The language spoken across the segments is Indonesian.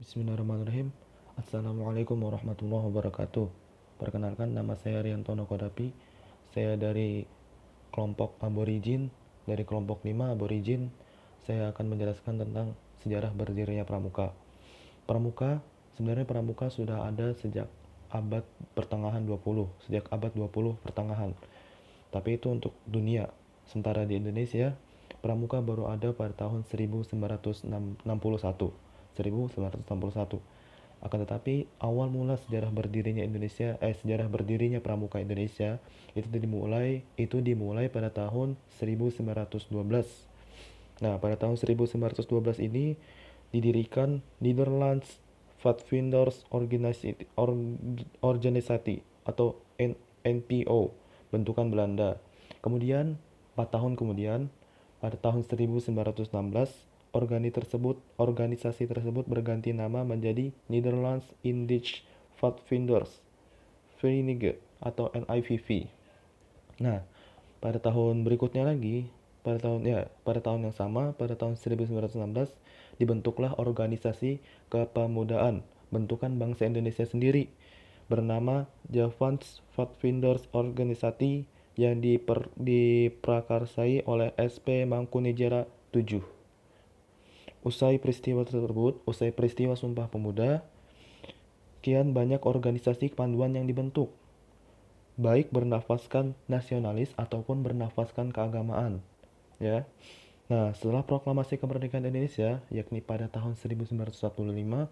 Bismillahirrahmanirrahim. Assalamualaikum warahmatullahi wabarakatuh. Perkenalkan, nama saya Riantono Kodapi. Saya dari kelompok Aborigin, dari kelompok 5 Aborigin. Saya akan menjelaskan tentang sejarah berdirinya Pramuka. Sebenarnya Pramuka sudah ada sejak abad pertengahan 20, sejak abad 20 pertengahan. Tapi itu untuk dunia. Sementara di Indonesia, Pramuka baru ada pada tahun 1961. 1961. Akan tetapi awal mula sejarah berdirinya Pramuka Indonesia itu dimulai pada tahun 1912. Nah, pada tahun 1912 ini didirikan Netherlands Pathfinders Organisatie atau NPO, bentukan Belanda. Kemudian 4 tahun kemudian, pada tahun 1916, organisasi tersebut berganti nama menjadi Netherlands Indisch Pathfinders Vereniging atau NIVV. Nah, pada tahun berikutnya lagi, pada tahun yang sama, pada tahun 1916 dibentuklah organisasi kepemudaan bentukan bangsa Indonesia sendiri bernama Javans Pathfinders Organisatie yang diprakarsai oleh SP Mangkunegara 7. Usai peristiwa Sumpah Pemuda, kian banyak organisasi kepanduan yang dibentuk, baik bernafaskan nasionalis ataupun bernafaskan keagamaan, ya. Nah, setelah proklamasi kemerdekaan Indonesia, yakni pada tahun 1945,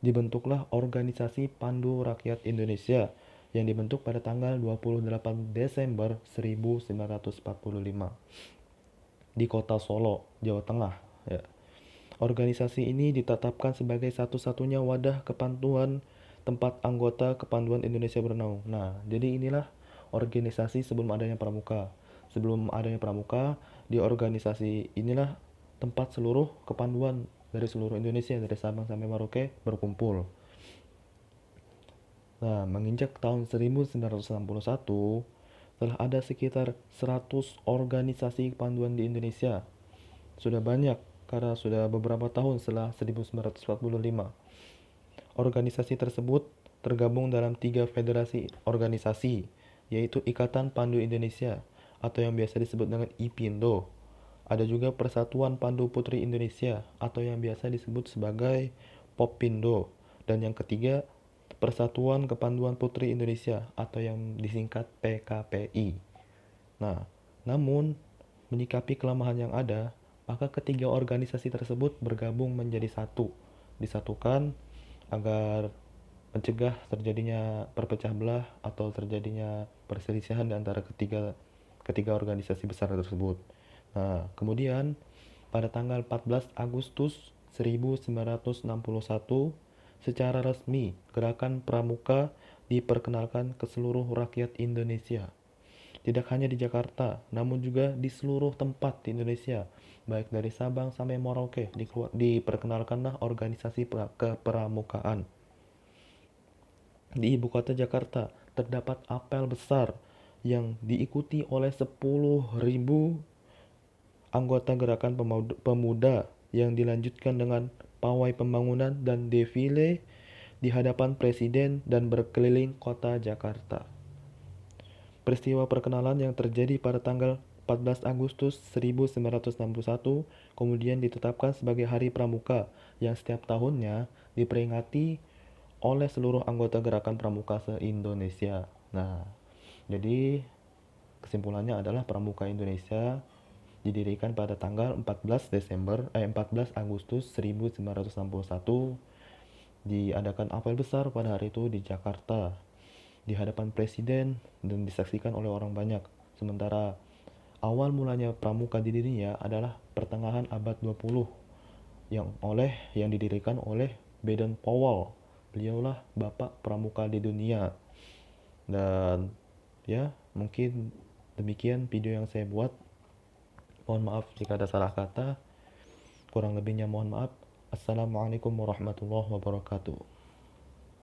dibentuklah Organisasi Pandu Rakyat Indonesia yang dibentuk pada tanggal 28 Desember 1945 di kota Solo, Jawa Tengah, ya. Organisasi ini ditetapkan sebagai satu-satunya wadah kepanduan tempat anggota kepanduan Indonesia bernaung. Nah, jadi inilah organisasi sebelum adanya Pramuka. Sebelum adanya Pramuka, di organisasi inilah tempat seluruh kepanduan dari seluruh Indonesia, dari Sabang sampai Merauke berkumpul. Nah, menginjak tahun 1961, telah ada sekitar 100 organisasi kepanduan di Indonesia. Sudah banyak, karena sudah beberapa tahun setelah 1945. Organisasi tersebut tergabung dalam 3 federasi organisasi, yaitu Ikatan Pandu Indonesia atau yang biasa disebut dengan IPINDO. Ada juga Persatuan Pandu Putri Indonesia atau yang biasa disebut sebagai Popindo. Dan yang ketiga, Persatuan Kepanduan Putri Indonesia atau yang disingkat PKPI. Nah, namun menyikapi kelemahan yang ada, maka ketiga organisasi tersebut bergabung menjadi satu, disatukan agar mencegah terjadinya perpecah belah atau terjadinya perselisihan di antara ketiga organisasi besar tersebut. Nah, kemudian pada tanggal 14 Agustus 1961, secara resmi Gerakan Pramuka diperkenalkan ke seluruh rakyat Indonesia. Tidak hanya di Jakarta, namun juga di seluruh tempat di Indonesia, baik dari Sabang sampai Merauke, diperkenalkanlah organisasi kepramukaan. Di ibu kota Jakarta terdapat apel besar yang diikuti oleh 10.000 anggota gerakan pemuda yang dilanjutkan dengan pawai pembangunan dan defile di hadapan presiden dan berkeliling kota Jakarta. Peristiwa perkenalan yang terjadi pada tanggal 14 Agustus 1961 kemudian ditetapkan sebagai Hari Pramuka yang setiap tahunnya diperingati oleh seluruh anggota gerakan Pramuka se-Indonesia. Nah, jadi kesimpulannya adalah Pramuka Indonesia didirikan pada tanggal 14 Agustus 1961. Diadakan apel besar pada hari itu di Jakarta di hadapan presiden dan disaksikan oleh orang banyak. Sementara awal mulanya Pramuka didirinya adalah pertengahan abad 20 yang didirikan oleh Baden Powell. Beliaulah bapak pramuka di dunia. Dan ya, mungkin demikian video yang saya buat. Mohon maaf jika ada salah kata. Kurang lebihnya mohon maaf. Assalamualaikum warahmatullahi wabarakatuh.